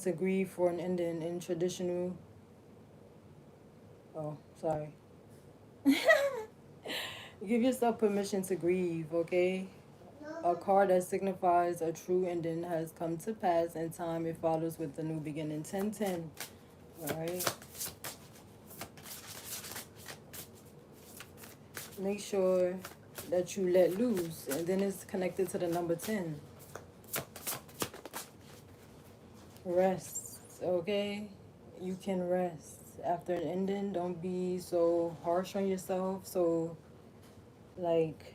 to grieve for an ending in traditional. Oh, sorry. Give yourself permission to grieve, okay? A card that signifies a true ending has come to pass in time. It follows with the new beginning. 1010. Alright. Make sure that you let loose. And then it's connected to the number 10. Rest, okay? You can rest. After an ending, don't be so harsh on yourself. So, like,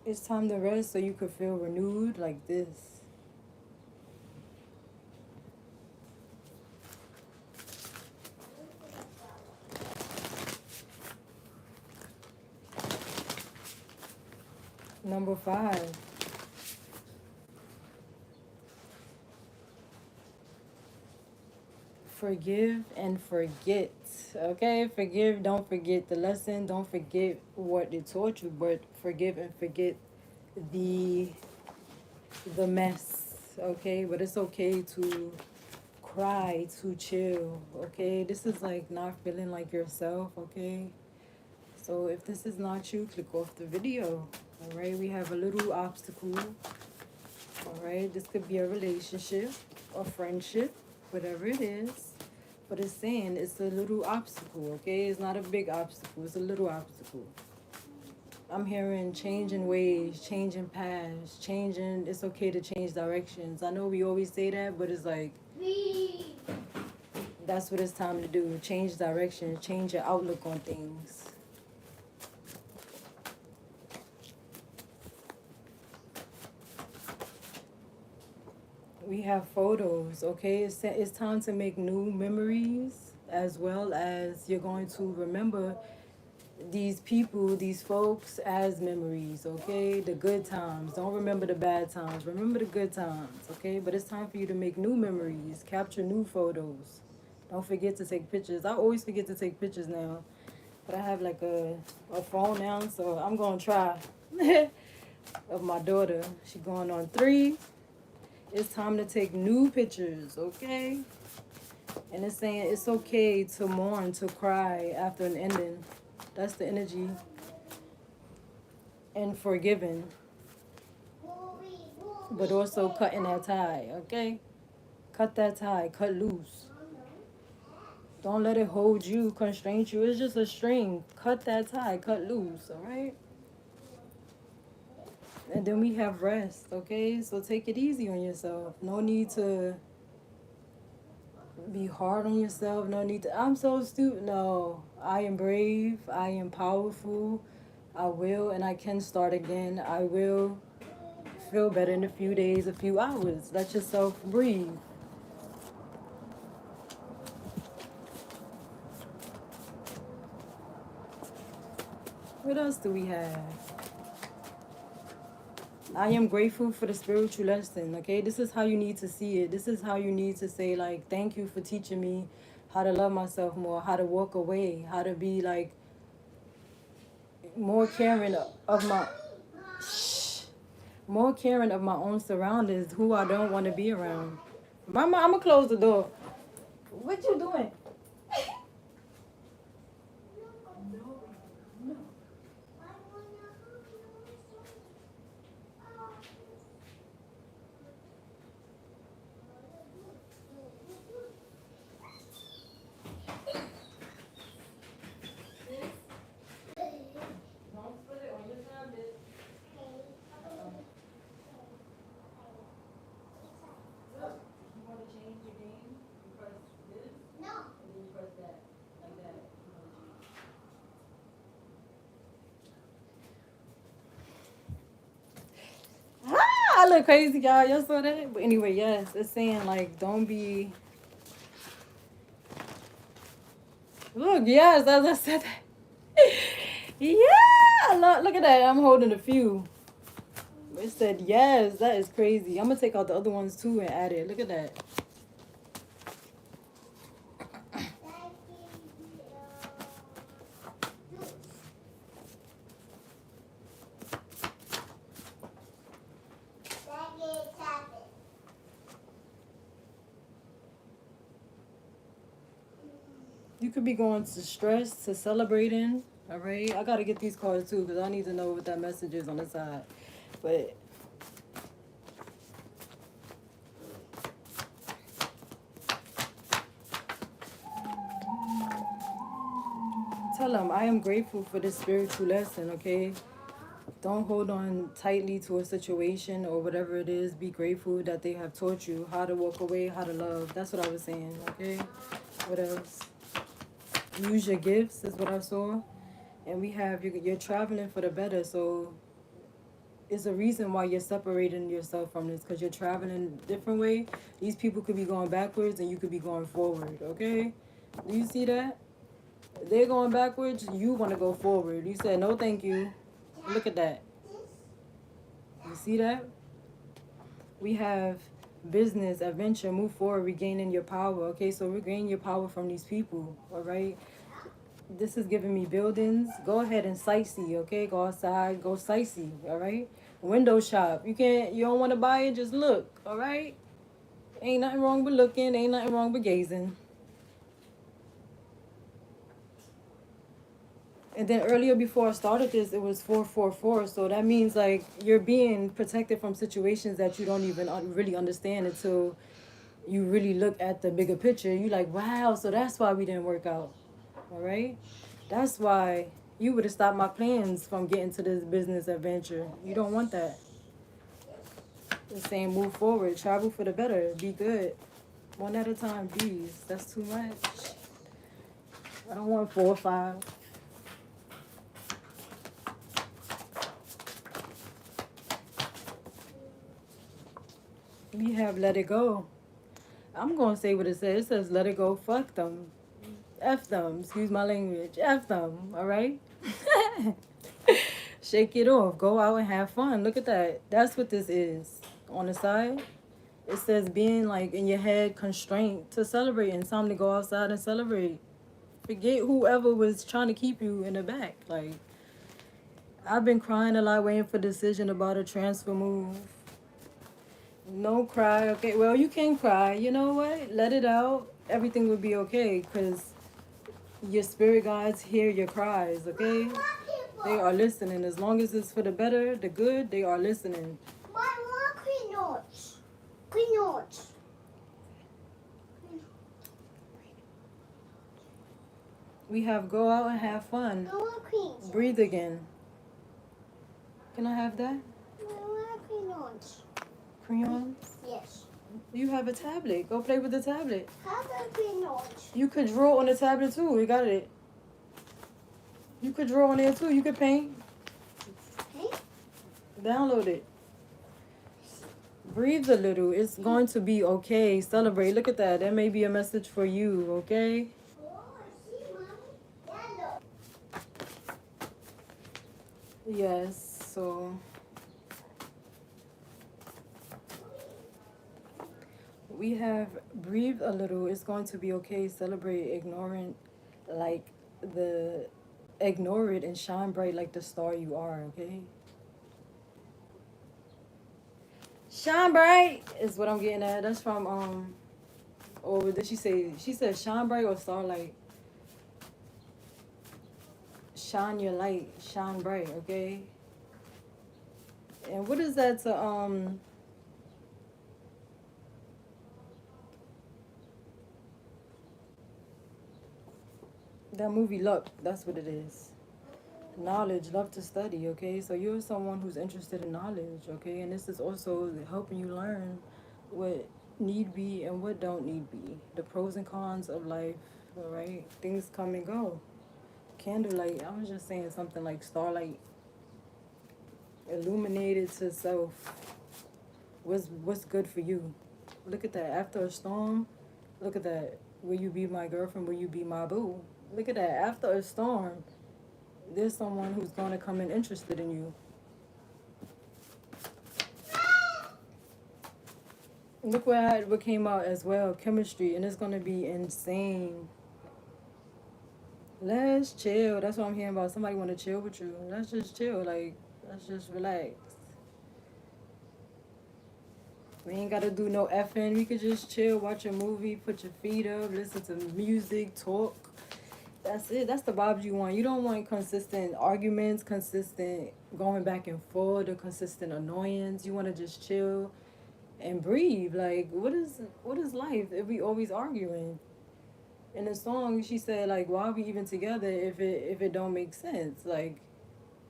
it's time to rest so you could feel renewed like this. Number 5. Forgive and forget. Okay? Forgive, don't forget the lesson. Don't forget what it taught you, but forgive and forget the the mess. Okay? But it's okay to cry, to chill. Okay? This is like not feeling like yourself, okay? So if this is not you, click off the video. Alright, we have a little obstacle. Alright, this could be a relationship, a friendship, whatever it is. But it's saying it's a little obstacle, okay? It's not a big obstacle, it's a little obstacle. I'm hearing changing ways, changing paths, changing, it's okay to change directions. I know we always say that, but it's like, that's what it's time to do. Change directions, change your outlook on things. We have photos, okay? It's time to make new memories, as well as you're going to remember these people, these folks as memories, okay? The good times. Don't remember the bad times. Remember the good times, okay? But it's time for you to make new memories, capture new photos. Don't forget to take pictures. I always forget to take pictures now. But I have like a phone now, so I'm going to try. Of my daughter. She going on 3. It's time to take new pictures, okay? And it's saying it's okay to mourn, to cry after an ending. That's the energy. And forgiving. But also cutting that tie, okay? Cut that tie, cut loose. Don't let it hold you, constrain you. It's just a string. Cut that tie, cut loose, alright? And then we have rest, okay? So take it easy on yourself. No need to be hard on yourself. No need to, I'm so stupid. No, I am brave. I am powerful. I will and I can start again. I will feel better in a few days, a few hours. Let yourself breathe. What else do we have? I am grateful for the spiritual lesson, okay? This is how you need to see it. This is how you need to say, like, thank you for teaching me how to love myself more, how to walk away, how to be, like, more caring of my... Shh. More caring of my own surroundings, who I don't want to be around. Mama, I'm going to close the door. What you doing? I look crazy, y'all. Y'all saw that? But anyway, yes, it's saying, like, don't be... Look, yes, as I said that. Yeah, look at that. I'm holding a few. It said yes. That is crazy. I'm going to take out the other ones, too, and add it. Look at that. You could be going to stress, to celebrating. All right. I gotta get these cards too because I need to know what that message is on the side. But tell them I am grateful for this spiritual lesson. Okay. Don't hold on tightly to a situation or whatever it is. Be grateful that they have taught you how to walk away, how to love. That's what I was saying. Okay. What else? Use your gifts is what I saw. And we have you're traveling for the better. So it's a reason why you're separating yourself from this because you're traveling a different way. These people could be going backwards and you could be going forward. Okay. Do you see that? They're going backwards. You want to go forward. You said no, thank you. Look at that. You see that? We have business, adventure, move forward, regaining your power. Okay, so regain your power from these people. All right. This is giving me buildings. Go ahead and sightsee. Okay, go outside, go sightsee. All right. Window shop. You don't want to buy it, just look. All right. Ain't nothing wrong with looking. Ain't nothing wrong with gazing. And then earlier before I started this, it was 444. So that means like you're being protected from situations that you don't even really understand until you really look at the bigger picture. You like, wow, so that's why we didn't work out. All right. That's why you would have stopped my plans from getting to this business adventure. You don't want that. Just saying move forward, travel for the better, be good. One at a time, please. That's too much. I don't want 4 or 5. We have let it go. I'm going to say what it says. It says let it go. Fuck them. F them. Excuse my language. F them. All right? Shake it off. Go out and have fun. Look at that. That's what this is. On the side, it says being like in your head constrained to celebrate and time to go outside and celebrate. Forget whoever was trying to keep you in the back. Like, I've been crying a lot waiting for decision about a transfer move. No cry. Okay, well, you can cry. You know what? Let it out. Everything will be okay because your spirit guides hear your cries, okay? They are listening. As long as it's for the better, the good, they are listening. Green notes. Green notes. We have go out and have fun. I want green. Breathe again. Can I have that? I want green notes. Crayons? Yes. You have a tablet. Go play with the tablet. Have a green notes. You could draw on the tablet too. You got it. You could draw on there too. You could paint. Okay. Download it. Breathe a little. It's going to be okay. Celebrate. Look at that. That may be a message for you, okay? Oh, I see, Mommy. Yellow. Yes, so we have breathe a little. It's going to be okay. Celebrate. Ignoring, like the ignore it and shine bright like the star you are, okay? Shine bright is what I'm getting at. That's from or what did she say? She said shine bright or starlight. Shine your light, shine bright, okay? And what is that to that movie Luck, that's what it is. Knowledge, love to study, okay? So you're someone who's interested in knowledge, okay? And this is also helping you learn what need be and what don't need be. The pros and cons of life, all right? Things come and go. Candlelight, I was just saying something like starlight. Illuminated to self. What's good for you? Look at that. After a storm, look at that. Will you be my girlfriend? Will you be my boo? Look at that. After a storm, there's someone who's going to come in interested in you. Look what came out as well. Chemistry. And it's going to be insane. Let's chill. That's what I'm hearing about. Somebody want to chill with you. Let's just chill. Like, let's just relax. We ain't got to do no effing. We could just chill, watch a movie, put your feet up, listen to music, talk. That's it. That's the vibes you want. You don't want consistent arguments, consistent going back and forth, or consistent annoyance. You want to just chill and breathe. Like, what is life if we always arguing? In the song, she said, like, why are we even together if it don't make sense? Like,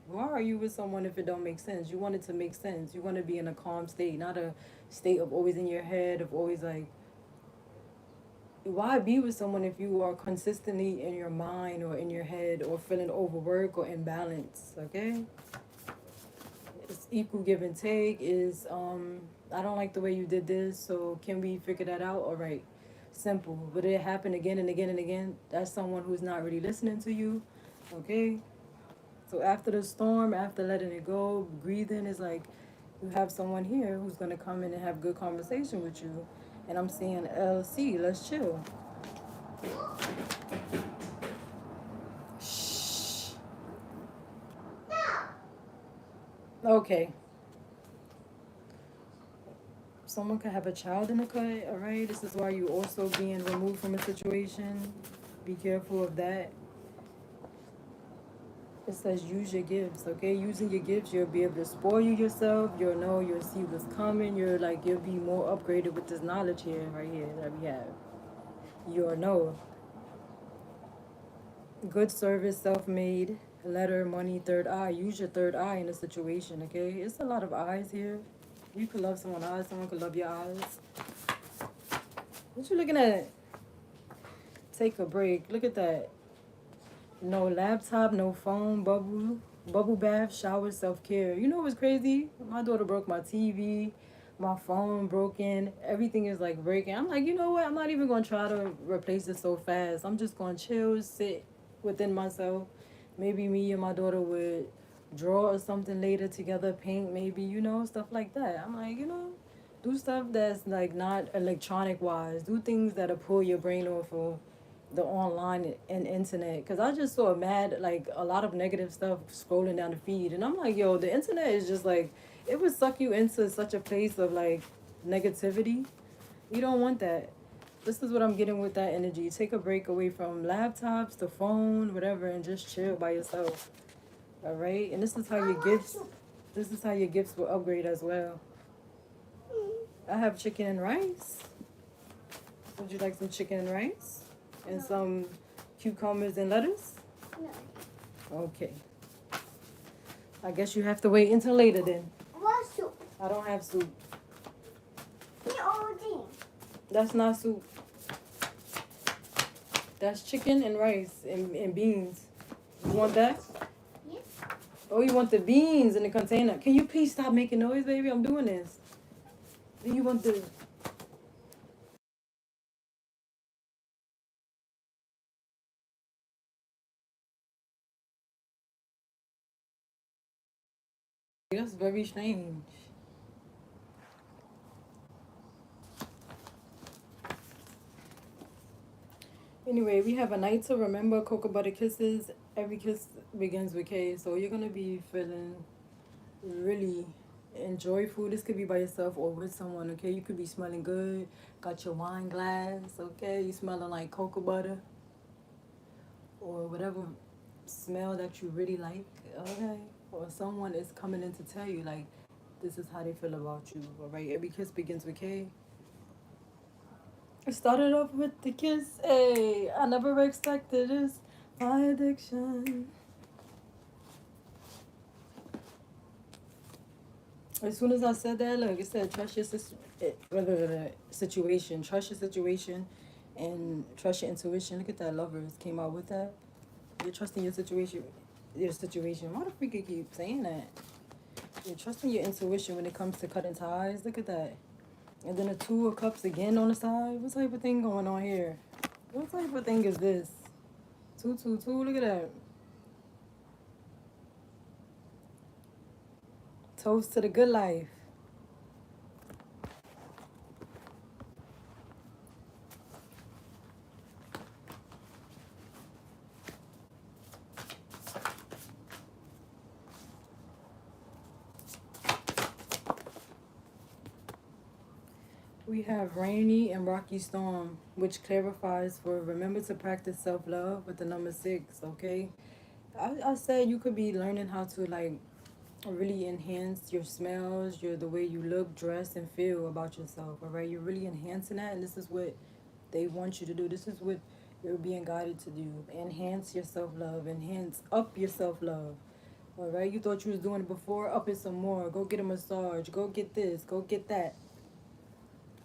why are you with someone if it don't make sense? You want it to make sense. You want to be in a calm state, not a state of always in your head, of always like, why be with someone if you are consistently in your mind or in your head or feeling overworked or imbalanced? Okay, it's equal give and take. Is I don't like the way you did this, so can we figure that out? All right, simple. But it happened again and again and again. That's someone who's not really listening to you. Okay, so after the storm, after letting it go, breathing is like you have someone here who's gonna come in and have good conversation with you. And I'm seeing LC. Let's chill. Shh. Okay. Someone could have a child in the cut, all right? This is why you also being removed from a situation. Be careful of that. It says use your gifts, okay? Using your gifts, you'll be able to spoil you yourself. You'll know, you'll see what's coming. You'll be more upgraded with this knowledge here, right here, that we have. You'll know. Good service, self-made, letter, money, third eye. Use your third eye in a situation, okay? It's a lot of eyes here. You could love someone's eyes. Someone could love your eyes. What you looking at? Take a break. Look at that. No laptop, no phone, bubble bath, shower, self-care. You know what's crazy? My daughter broke my TV. My phone broken. Everything is like breaking. I'm like, you know what? I'm not even going to try to replace it so fast. I'm just going to chill, sit within myself. Maybe me and my daughter would draw or something later together, paint maybe, stuff like that. I'm like, do stuff that's like not electronic wise. Do things that'll pull your brain off of the online and internet. Because I just saw like a lot of negative stuff scrolling down the feed. And I'm like, yo, the internet is just like, it would suck you into such a place of like negativity. You don't want that. This is what I'm getting with that energy. Take a break away from laptops, the phone, whatever, and just chill by yourself. All right? And this is how your gifts will upgrade as well. I have chicken and rice. Would you like some chicken and rice? And some cucumbers and lettuce? No. Okay. I guess you have to wait until later then. What soup? I don't have soup. That's not soup. That's chicken and rice and beans. You want that? Yes. Oh, you want the beans in the container. Can you please stop making noise, baby? I'm doing this. Then you want the... That's very strange. Anyway, we have a night to remember. Cocoa butter kisses. Every kiss begins with K. So you're going to be feeling really joyful. This could be by yourself or with someone, okay? You could be smelling good. Got your wine glass, okay? You smelling like cocoa butter or whatever smell that you really like, okay? Or someone is coming in to tell you, like, this is how they feel about you, all right? Every kiss begins with K. I started off with the kiss, hey, I never expected this. My addiction. As soon as I said that, look, it said trust your situation. Trust your situation and trust your intuition. Look at that, lovers came out with that. You're trusting your situation. Why the freak you keep saying that? You're trusting your intuition when it comes to cutting ties. Look at that. And then the two of cups again on the side. What type of thing going on here? What type of thing is this? 222, look at that. Toast to the good life. We have rainy and rocky storm, which clarifies for remember to practice self love with the number 6. Okay, I said you could be learning how to like really enhance your smells, the way you look, dress, and feel about yourself. All right, you're really enhancing that, and this is what they want you to do. This is what you're being guided to do. Enhance your self love. Enhance up your self love. All right, you thought you was doing it before. Up it some more. Go get a massage. Go get this. Go get that.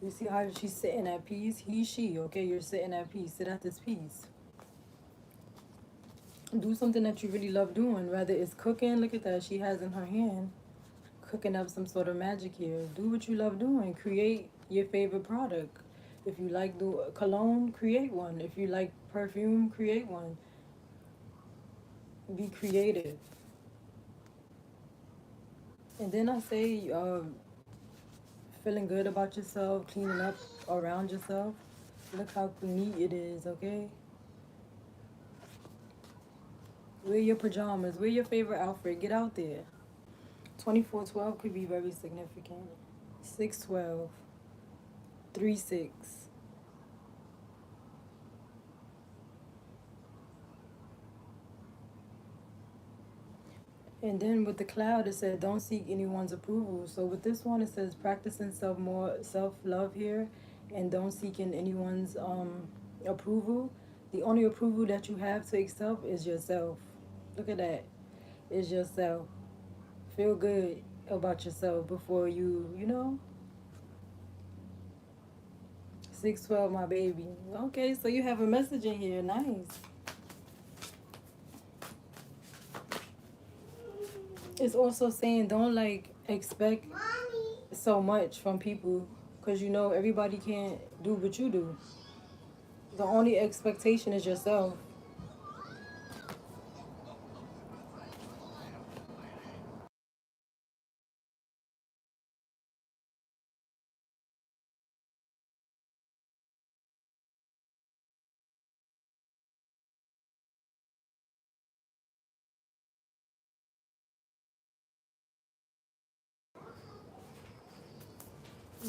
You see how she's sitting at peace? He, she. Okay, you're sitting at peace. Sit at this peace. Do something that you really love doing. Whether it's cooking. Look at that. She has in her hand. Cooking up some sort of magic here. Do what you love doing. Create your favorite product. If you like the cologne, create one. If you like perfume, create one. Be creative. And then I say, feeling good about yourself, cleaning up around yourself. Look how neat it is, okay? Wear your pajamas. Wear your favorite outfit. Get out there. 2412 could be very significant. 612. 3-6. And then with the cloud, it said, don't seek anyone's approval. So with this one, it says, practicing self-love here, and don't seek in anyone's approval. The only approval that you have to accept is yourself. Look at that. Is yourself. Feel good about yourself before you know. 612, my baby. Okay, so you have a message in here. Nice. It's also saying don't like expect so much from people, because you know everybody can't do what you do. The only expectation is yourself.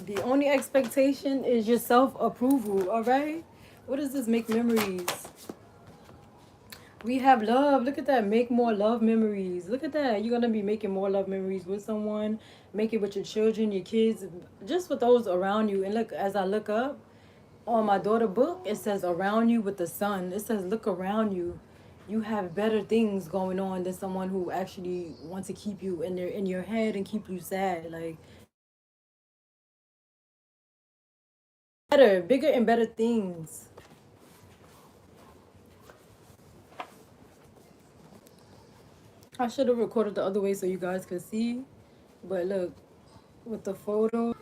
The only expectation is your self approval. All right. What does this? Make memories. We have love. Look at that. Make more love memories. Look at that. You're gonna be making more love memories with someone. Make it with your children, your kids, just with those around you. And look, as I look up on my daughter book, it says around you with the sun. It says look around you. You have better things going on than someone who actually wants to keep you in your head and keep you sad. Like better, bigger and better things. I should have recorded the other way so you guys could see. But look, with the photo,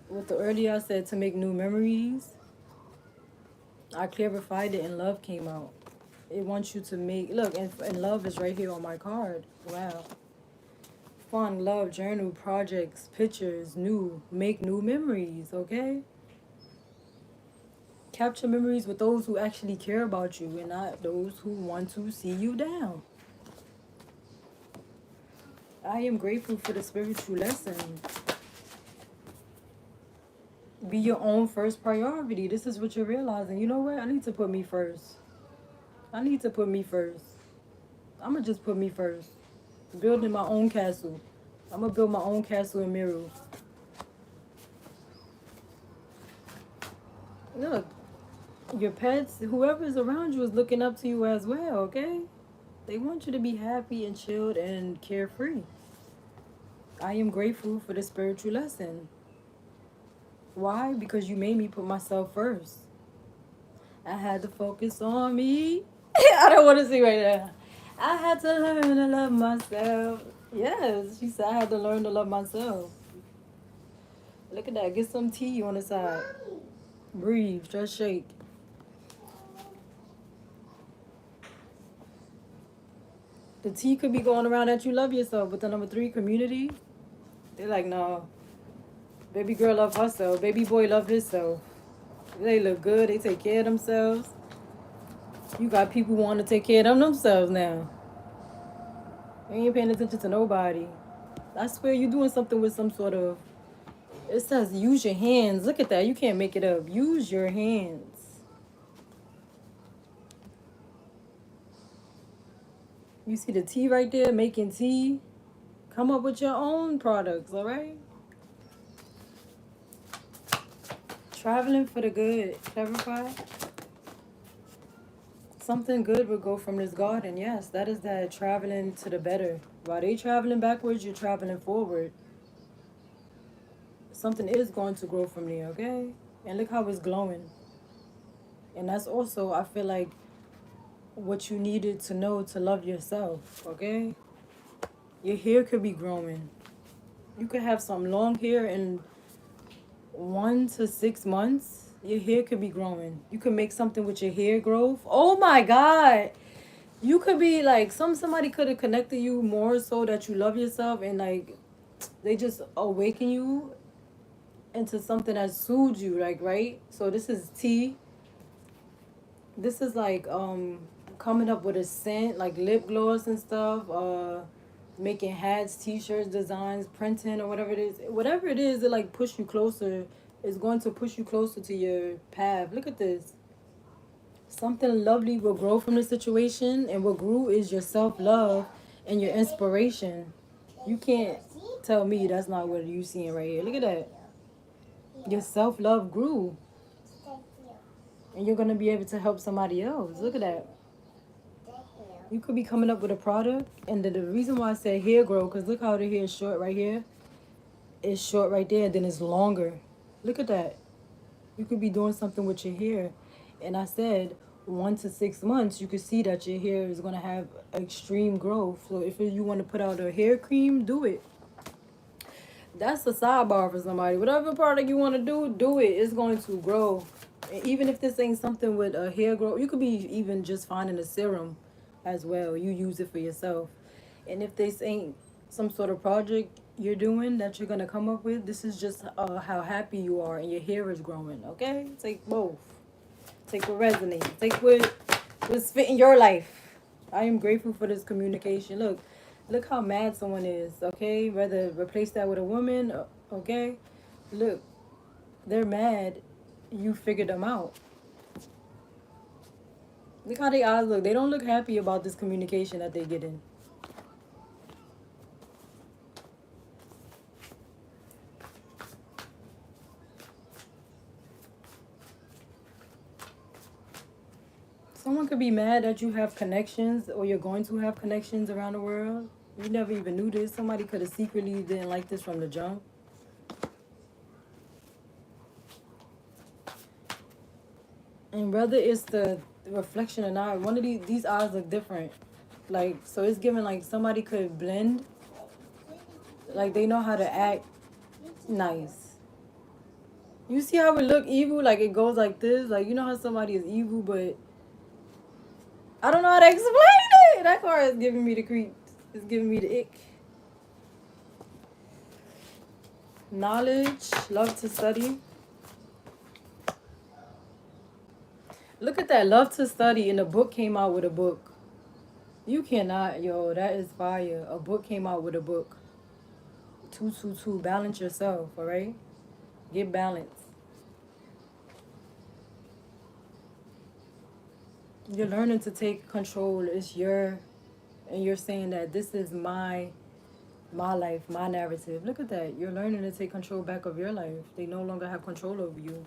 with the earlier I said to make new memories, I clarified it and love came out. It wants you to make, look, and love is right here on my card. Wow. Fun, love, journal, projects, pictures, new, make new memories, okay? Capture memories with those who actually care about you and not those who want to see you down. I am grateful for the spiritual lesson. Be your own first priority. This is what you're realizing. You know what? I need to put me first. I need to put me first. I'm going to just put me first. Building my own castle. I'm going to build my own castle in Miru. Look, your pets, whoever's around you is looking up to you as well, okay? They want you to be happy and chilled and carefree. I am grateful for the spiritual lesson. Why? Because you made me put myself first. I had to focus on me. I don't want to see right now. I had to learn to love myself. Yes, she said I had to learn to love myself. Look at that. Get some tea on the side. Breathe. Just shake. The tea could be going around that you love yourself. But the number 3, community, they're like, no. Baby girl love herself. Baby boy love himself. They look good. They take care of themselves. You got people wanting to take care of them themselves now. You ain't paying attention to nobody. I swear you're doing something with some sort of It says use your hands. Look at that. You can't make it up. Use your hands. You see the tea right there, making tea. Come up with your own products, all right? Traveling for the good. Clarify. Something good will go from this garden. Yes, that is that traveling to the better. While they traveling backwards, you're traveling forward. Something is going to grow from there, okay? And look how it's glowing. And that's also, I feel like, what you needed to know to love yourself, okay? Your hair could be growing. You could have some long hair in 1 to 6 months. Your hair could be growing. You could make something with your hair growth. Oh my God. You could be like somebody could have connected you more so that you love yourself and like they just awaken you into something that soothes you, like, right? So this is tea. This is like coming up with a scent, like lip gloss and stuff, making hats, t-shirts, designs, printing, or whatever it is. Whatever it is, it like push you closer. It's going to push you closer to your path. Look at this. Something lovely will grow from the situation, and what grew is your self-love and your inspiration. You can't tell me that's not what you seeing right here. Look at that. Your self-love grew, and you're going to be able to help somebody else. Look at that. You could be coming up with a product, and the reason why I said hair grow, because look how the hair is short right here. It's short right there, and then it's longer. Look at that. You could be doing something with your hair. And I said 1 to 6 months, you could see that your hair is going to have extreme growth. So if you want to put out a hair cream, do it. That's a sidebar for somebody. Whatever product you want to do it. It's going to grow. And even if this ain't something with a hair growth, you could be even just finding a serum as well. You use it for yourself. And if this ain't some sort of project you're doing that you're going to come up with, this is just how happy you are and your hair is growing, okay? Take both. Take what resonates. Take what's fitting your life. I am grateful for this communication. Look how mad someone is, okay? Rather replace that with a woman, okay? Look, they're mad. You figured them out. Look how they eyes look. They don't look happy about this communication that they're getting. Someone could be mad that you have connections or you're going to have connections around the world. You never even knew this. Somebody could have secretly didn't like this from the jump. And whether it's the reflection or not, one of these eyes look different. Like, so it's given like somebody could blend. Like, they know how to act nice. You see how it look evil? Like, it goes like this. Like, you know how somebody is evil, but I don't know how to explain it. That card is giving me the creeps. It's giving me the ick. Knowledge, love to study. Look at that, love to study, and a book came out with a book. You cannot, yo, that is fire. A book came out with a book. 222, balance yourself, all right? Get balance. You're learning to take control. It's your, and you're saying that this is my life, my narrative. Look at that. You're learning to take control back of your life. They no longer have control over you.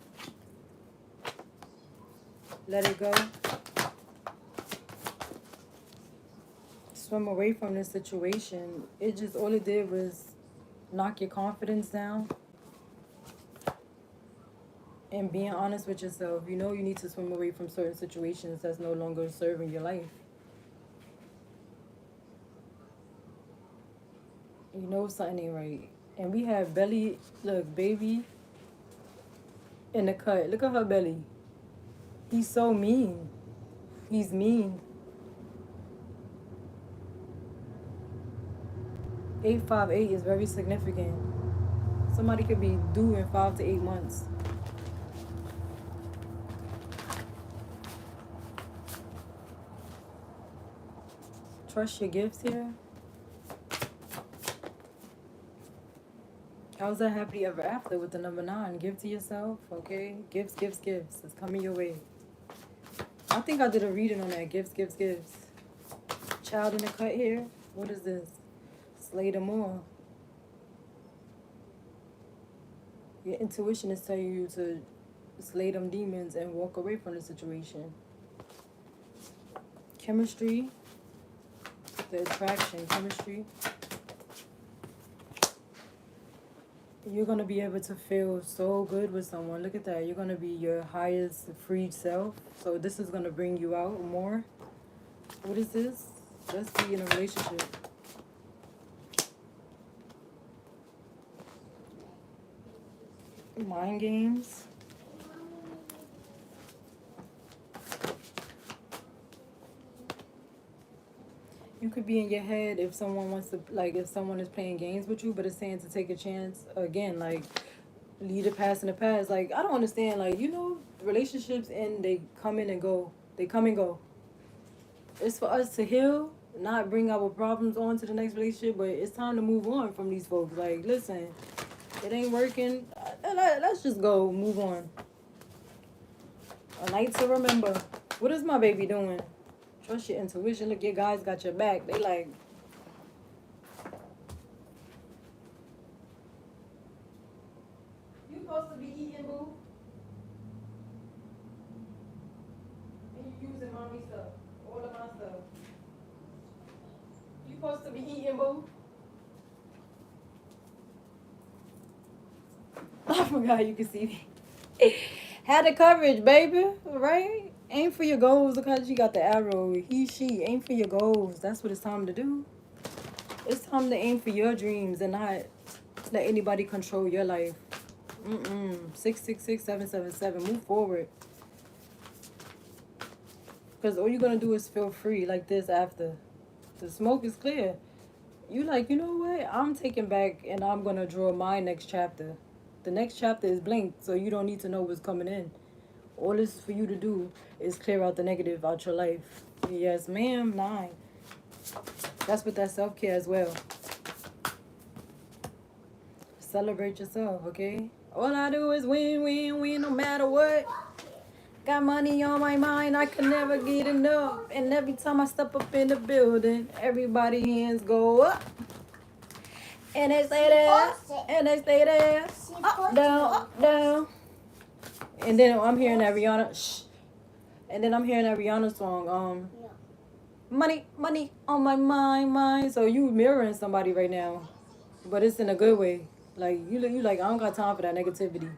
Let it go. Swim away from this situation. It just, all it did was knock your confidence down. And being honest with yourself. You know you need to swim away from certain situations that's no longer serving your life. You know something ain't right. And we have belly, look, baby in the cut. Look at her belly. He's so mean. He's mean. 858 is very significant. Somebody could be due in 5 to 8 months. Trust your gifts here. How's that happily ever after with the number 9? Give to yourself, okay? Gifts, gifts, gifts. It's coming your way. I think I did a reading on that. Gifts, gifts, gifts. Child in the cut here. What is this? Slay them more. Your intuition is telling you to slay them demons and walk away from the situation. Chemistry. The attraction, chemistry. You're going to be able to feel so good with someone. Look at that. You're going to be your highest freed self. So this is going to bring you out more. What is this? Let's be in a relationship. Mind games. You could be in your head if someone wants to, like, if someone is playing games with you, but it's saying to take a chance. Again, like, leave the past in the past. Like, I don't understand. Like, you know, relationships, and they come in and go. They come and go. It's for us to heal, not bring our problems on to the next relationship, but it's time to move on from these folks. Like, listen, it ain't working. Let's just go, move on. A night to remember. What is my baby doing? Trust your intuition. Look, your guys got your back. They like... You supposed to be eating, boo? And you using mommy stuff. All of my stuff. You supposed to be eating, boo? I forgot you can see me. Had the coverage, baby. Right? Aim for your goals. Look how she got the arrow. He, she. Aim for your goals. That's what it's time to do. It's time to aim for your dreams and not let anybody control your life. 666-777. Move forward. Because all you're going to do is feel free like this after. The smoke is clear. You like, you know what? I'm taking back and I'm going to draw my next chapter. The next chapter is blank, so you don't need to know what's coming in. All this for you to do is clear out the negative out your life. Yes, ma'am. 9. That's with that self-care as well. Celebrate yourself, okay? All I do is win, win, win, no matter what. Got money on my mind, I can never get enough. And every time I step up in the building, everybody hands go up. And they stay there, and they stay there. Up, down, up, down. And then I'm hearing that Rihanna, shh. And then I'm hearing that Rihanna song, money, money on my mind, mind. So you mirroring somebody right now, but it's in a good way. Like, you like, I don't got time for that negativity.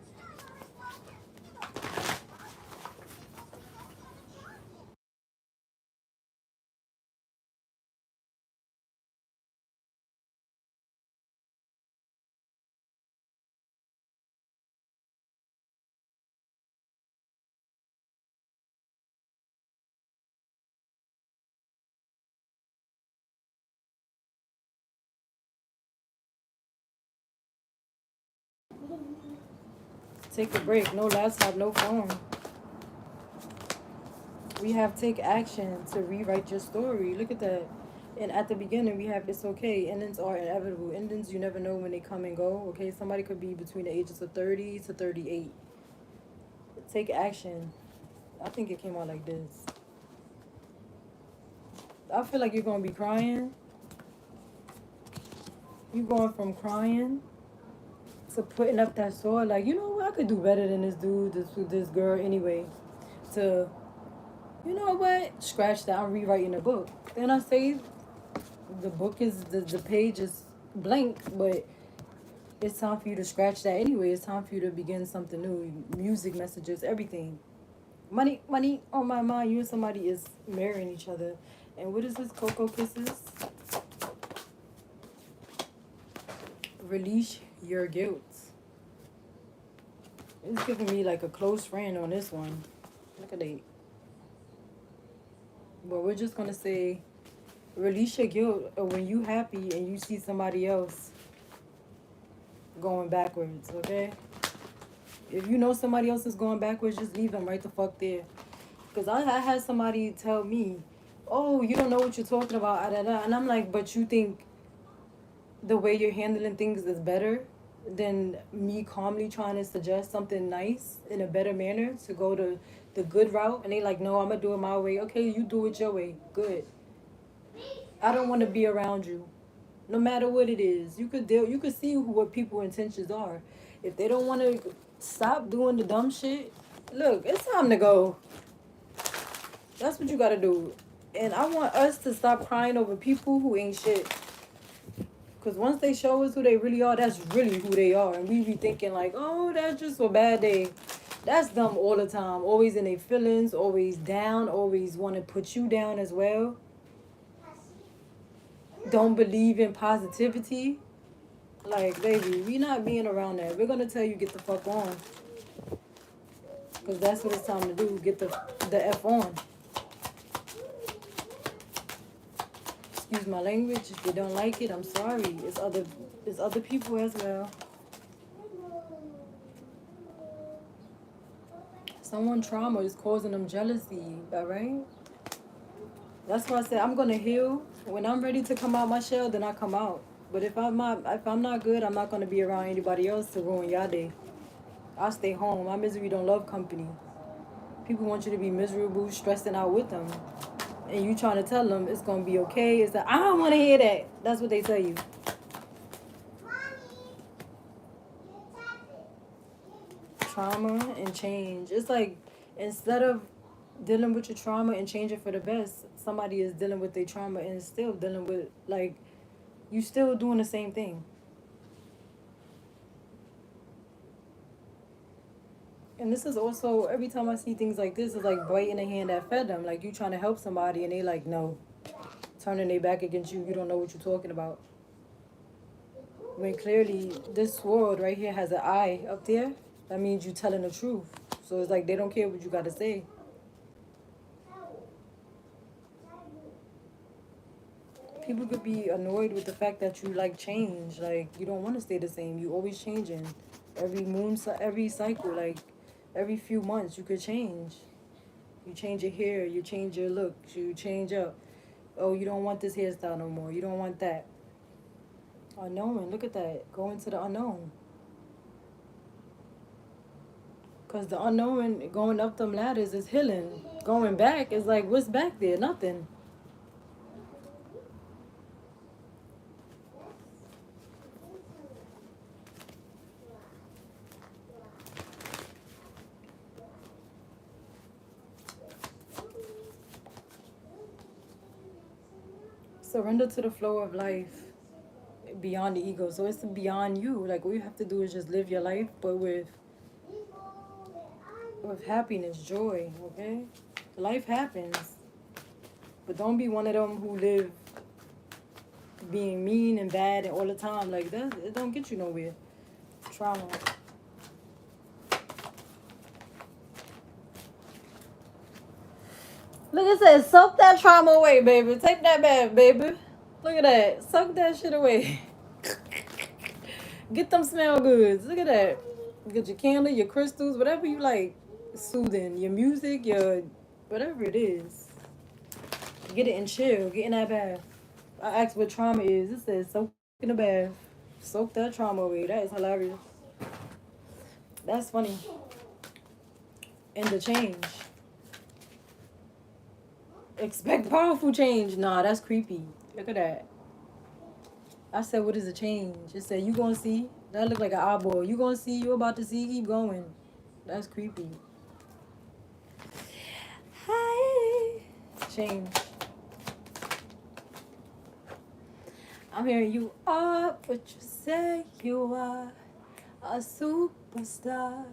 Take a break. No laptop, no phone. We have take action to rewrite your story. Look at that. And at the beginning, we have it's okay. Endings are inevitable. Endings, you never know when they come and go. Okay, somebody could be between the ages of 30 to 38. Take action. I think it came out like this. I feel like you're going to be crying. You're going from crying to putting up that sword. Like, you know what? I could do better than this dude, this girl anyway. To, you know what? Scratch that. I'm rewriting the book. Then I say the book is, the page is blank, but it's time for you to scratch that anyway. It's time for you to begin something new. Music, messages, everything. Money, money on my mind. You and somebody is marrying each other. And what is this? Cocoa Kisses? Release your guilt. It's giving me like a close friend on this one. Look at that. But we're just going to say, release your guilt when you happy and you see somebody else going backwards, okay? If you know somebody else is going backwards, just leave them right the fuck there. Because I had somebody tell me, oh, you don't know what you're talking about, and I'm like, but you think the way you're handling things is better? than me calmly trying to suggest something nice in a better manner to go to the good route. And they like, no, I'm gonna do it my way. Okay, you do it your way. Good. I don't want to be around you, no matter what it is. You could deal. You could see what people's intentions are. If they don't want to stop doing the dumb shit, look, it's time to go. That's what you gotta do. And I want us to stop crying over people who ain't shit. Cause once they show us who they really are, that's really who they are. And we be thinking like, oh, that's just a bad day. That's them all the time. Always in their feelings, always down, always want to put you down as well. Don't believe in positivity. Like, baby, we not being around that. We're gonna tell you get the fuck on. Cause that's what it's time to do. Get the F on. Excuse my language. If they don't like it, I'm sorry. It's other people as well. Someone trauma is causing them jealousy, all right? That's why I said I'm gonna heal. When I'm ready to come out my shell, then I come out. But if I'm not good, I'm not gonna be around anybody else to ruin your day. I'll stay home. My misery don't love company. People want you to be miserable, stressing out with them. And you trying to tell them it's gonna be okay. It's like, I don't wanna hear that. That's what they tell you. Trauma and change. It's like instead of dealing with your trauma and changing for the best, somebody is dealing with their trauma and still dealing with like you still doing the same thing. And this is also every time I see things like this, it's like biting the hand that fed them. Like you trying to help somebody and they like no, turning their back against you. You don't know what you're talking about. When clearly this world right here has an eye up there, that means you telling the truth. So it's like they don't care what you got to say. People could be annoyed with the fact that you like change. Like you don't want to stay the same. You always changing. Every cycle, like every few months, you could change. You change your hair. You change your look. You change up. Oh, you don't want this hairstyle no more. You don't want that. Unknown. Look at that. Go into the unknown. Cause the unknown going up them ladders is healing. Going back is like what's back there? Nothing. Surrender to the flow of life beyond the ego. So it's beyond you. Like all you have to do is just live your life, but with happiness, joy. Okay, life happens, but don't be one of them who live being mean and bad and all the time. Like that, it don't get you nowhere. Trauma. Look, it says, suck that trauma away, baby. Take that back, baby. Look at that. Suck that shit away. Get them smell goods. Look at that. Get your candle, your crystals, whatever you like. Soothing. Your music, your whatever it is. Get it and chill. Get in that bath. I asked what trauma is. It says soak in the bath. Soak that trauma away. That is hilarious. That's funny. And the change. Expect powerful change. Nah, that's creepy. Look at that. I said, what is a change? It said, you gonna see. That look like an eyeball. You gonna see. You about to see. Keep going. That's creepy. Hi. Change. I'm hearing you are what you say you are. A superstar.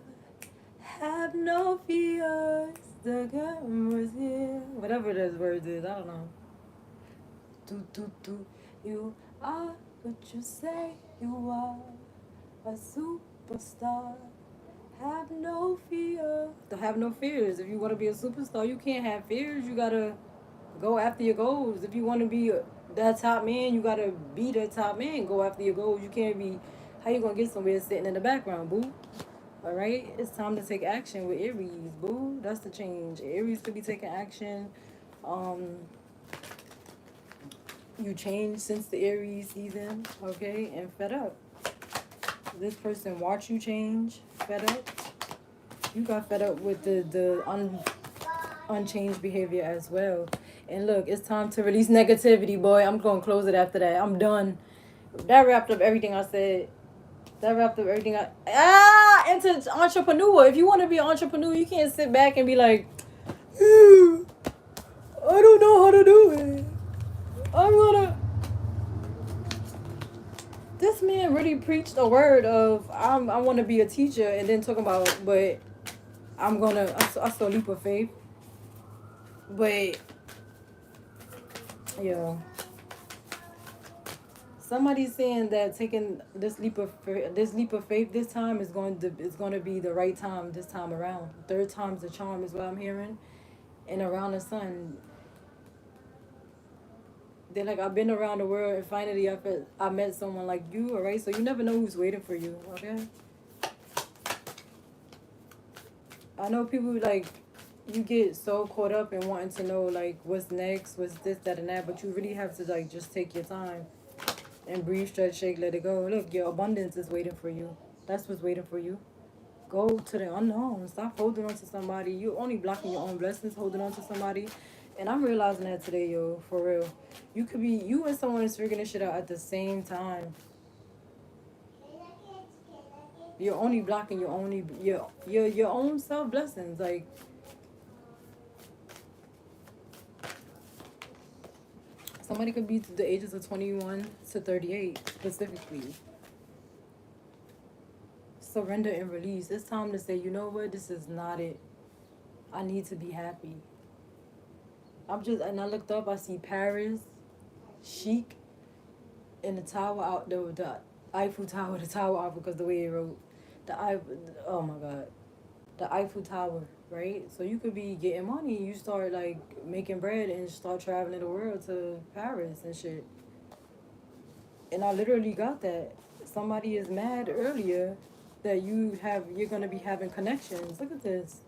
Have no fears. The camera's here. Whatever those words is, I don't know. Do. You are what you say you are. A superstar. Have no fear. Don't have no fears. If you want to be a superstar, you can't have fears. You gotta go after your goals. If you want to be that top man, you gotta be the top man. Go after your goals. You can't be. How you gonna get somewhere sitting in the background, boo? All right, it's time to take action with Aries, boo. That's the change. Aries could be taking action. You changed since the Aries season, okay, and fed up. This person watched you change, fed up. You got fed up with the unchanged behavior as well. And look, it's time to release negativity, boy. I'm gonna close it after that. I'm done. That wrapped up everything I said. That wrapped up everything into entrepreneur. If you want to be an entrepreneur, you can't sit back and be like, "Ew, I don't know how to do it. I'm gonna." This man really preached a word of I want to be a teacher, and then talking about, but I saw leap of faith, but yo, somebody's saying that taking this leap of faith this time is going to be the right time this time around. Third time's the charm is what I'm hearing, and around the sun. They're like, I've been around the world, and finally I met someone like you. All right, so you never know who's waiting for you. Okay. I know people like you get so caught up in wanting to know like what's next, what's this, that, and that, but you really have to like just take your time and breathe, stretch, shake, let it go. Look, your abundance is waiting for you. That's what's waiting for you. Go to the unknown. Stop holding on to somebody. You're only blocking your own blessings holding on to somebody. And I'm realizing that today, yo, for real. You and someone is figuring this shit out at the same time. You're only blocking your own self blessings. Like, somebody could be the ages of 21 to 38 specifically. Surrender and release. It's time to say, you know what, this is not it. I need to be happy. And I looked up, I see Paris, Chic, and the tower out there with the Eiffel Tower, the tower out because the way it wrote. Oh my God. The Eiffel Tower, right? So you could be getting money, you start like making bread and start traveling the world to Paris and shit. And I literally got that. Somebody is mad earlier that you're gonna be having connections. Look at this.